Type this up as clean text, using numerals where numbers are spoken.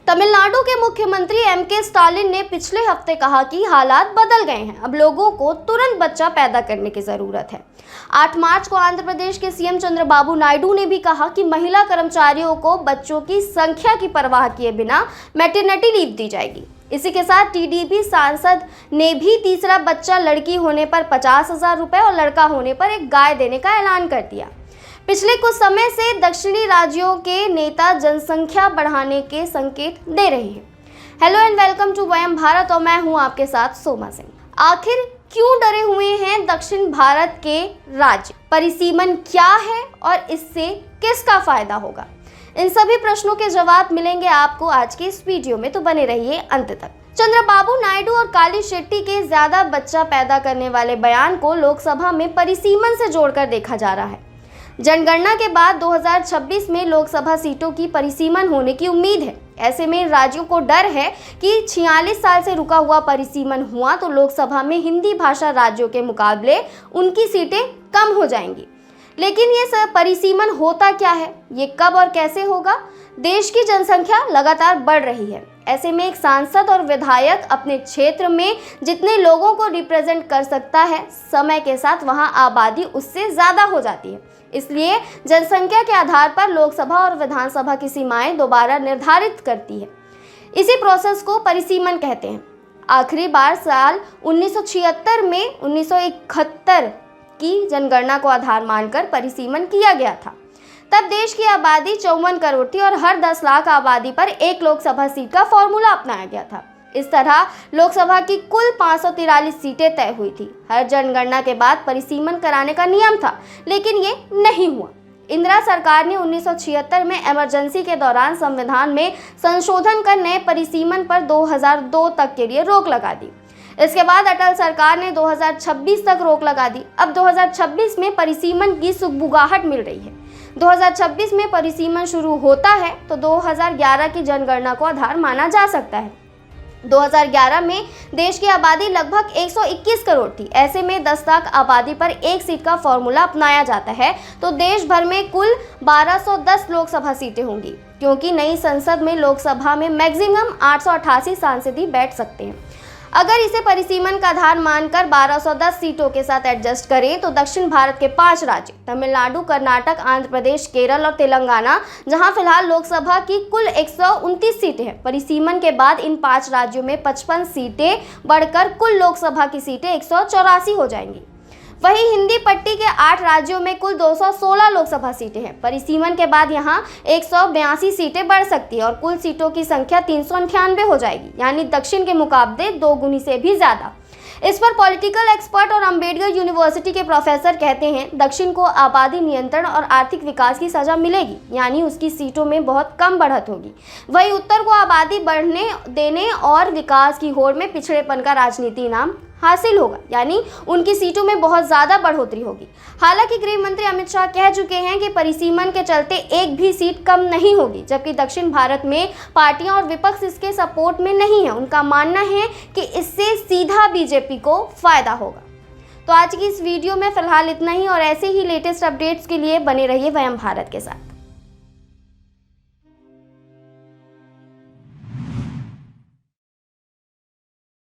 तमिलनाडु के मुख्यमंत्री MK. Stalin ने पिछले हफ्ते कहा कि हालात बदल गए हैं, अब लोगों को तुरंत बच्चा पैदा करने की जरूरत है। 8 मार्च को आंध्र प्रदेश के सीएम चंद्रबाबू नायडू ने भी कहा कि महिला कर्मचारियों को बच्चों की संख्या की परवाह किए बिना मैटरनिटी लीव दी जाएगी। इसी के साथ टीडीपी सांसद ने भी तीसरा बच्चा लड़की होने पर 50,000 रुपए और लड़का होने पर एक गाय देने का ऐलान कर दिया। पिछले कुछ समय से दक्षिणी राज्यों के नेता जनसंख्या बढ़ाने के संकेत दे रहे हैं। हेलो एंड वेलकम टू वयम भारत और मैं हूं आपके साथ सोमा सिंह। आखिर क्यों डरे हुए हैं दक्षिण भारत के राज्य? परिसीमन क्या है और इससे किसका फायदा होगा? इन सभी प्रश्नों के जवाब मिलेंगे आपको आज के इस वीडियो में, तो बने रहिए अंत तक। चंद्रबाबू नायडू और काली शेट्टी के ज्यादा बच्चा पैदा करने वाले बयान को लोकसभा में परिसीमन से जोड़कर देखा जा रहा है। जनगणना के बाद 2026 में लोकसभा सीटों की परिसीमन होने की उम्मीद है। ऐसे में राज्यों को डर है कि 46 साल से रुका हुआ परिसीमन हुआ तो लोकसभा में हिंदी भाषा राज्यों के मुकाबले उनकी सीटें कम हो जाएंगी। लेकिन ये सब परिसीमन होता क्या है, ये कब और कैसे होगा? देश की जनसंख्या लगातार बढ़ रही है। ऐसे में एक सांसद और विधायक अपने क्षेत्र में जितने लोगों को रिप्रेजेंट कर सकता है, समय के साथ वहां आबादी उससे ज़्यादा हो जाती है। इसलिए जनसंख्या के आधार पर लोकसभा और विधानसभा की सीमाएं दोबारा निर्धारित करती है। इसी प्रोसेस को परिसीमन कहते हैं। आखिरी बार साल 1976 में 1971 की जनगणना को आधार मानकर परिसीमन किया गया था। तब देश की आबादी 54 करोड़ थी और हर 10 लाख आबादी पर एक लोकसभा सीट का फॉर्मूला अपनाया गया था। इस तरह लोकसभा की कुल 543 सीटें तय हुई थी। हर जनगणना के बाद परिसीमन कराने का नियम था, लेकिन ये नहीं हुआ। इंदिरा सरकार ने 1976 में इमरजेंसी के दौरान संविधान में संशोधन कर नए परिसीमन पर 2002 तक के लिए रोक लगा दी। इसके बाद अटल सरकार ने 2026 तक रोक लगा दी। अब 2026 में परिसीमन की सुगबुगाहट मिल रही है। 2026 में परिसीमन शुरू होता है तो 2011 की जनगणना को आधार माना जा सकता है। 2011 में देश की आबादी लगभग 121 करोड़ थी। ऐसे में 10 लाख आबादी पर एक सीट का फॉर्मूला अपनाया जाता है तो देश भर में कुल 1210 लोकसभा सीटें होंगी, क्योंकि नई संसद में लोकसभा में मैक्सिमम 888 सांसद ही बैठ सकते हैं। अगर इसे परिसीमन का आधार मानकर 1210 सीटों के साथ एडजस्ट करें तो दक्षिण भारत के 5 राज्य तमिलनाडु, कर्नाटक, आंध्र प्रदेश, केरल और तेलंगाना, जहां फिलहाल लोकसभा की कुल 129 सीटें हैं, परिसीमन के बाद इन 5 राज्यों में 55 सीटें बढ़कर कुल लोकसभा की सीटें 184 हो जाएंगी। वहीं हिंदी पट्टी के 8 राज्यों में कुल 216 लोकसभा सीटें हैं। परिसीमन के बाद यहां 182 सीटें बढ़ सकती है और कुल सीटों की संख्या 398 हो जाएगी, यानी दक्षिण के मुकाबले 2 गुनी से भी ज्यादा। इस पर पॉलिटिकल एक्सपर्ट और अंबेडकर यूनिवर्सिटी के प्रोफेसर कहते हैं, दक्षिण को आबादी नियंत्रण और आर्थिक विकास की सजा मिलेगी, यानी उसकी सीटों में बहुत कम बढ़त होगी। वहीं उत्तर को आबादी बढ़ने देने और विकास की होड़ में पिछड़ेपन का राजनीति इनाम हासिल होगा, यानी उनकी सीटों में बहुत ज्यादा बढ़ोतरी होगी। हालांकि गृह मंत्री अमित शाह कह चुके हैं कि परिसीमन के चलते एक भी सीट कम नहीं होगी, जबकि दक्षिण भारत में पार्टियां और विपक्ष इसके सपोर्ट में नहीं है। उनका मानना है कि इससे सीधा बीजेपी को फायदा होगा। तो आज की इस वीडियो में फिलहाल इतना ही और ऐसे ही लेटेस्ट अपडेट्स के लिए बने रहिए वयम भारत के साथ।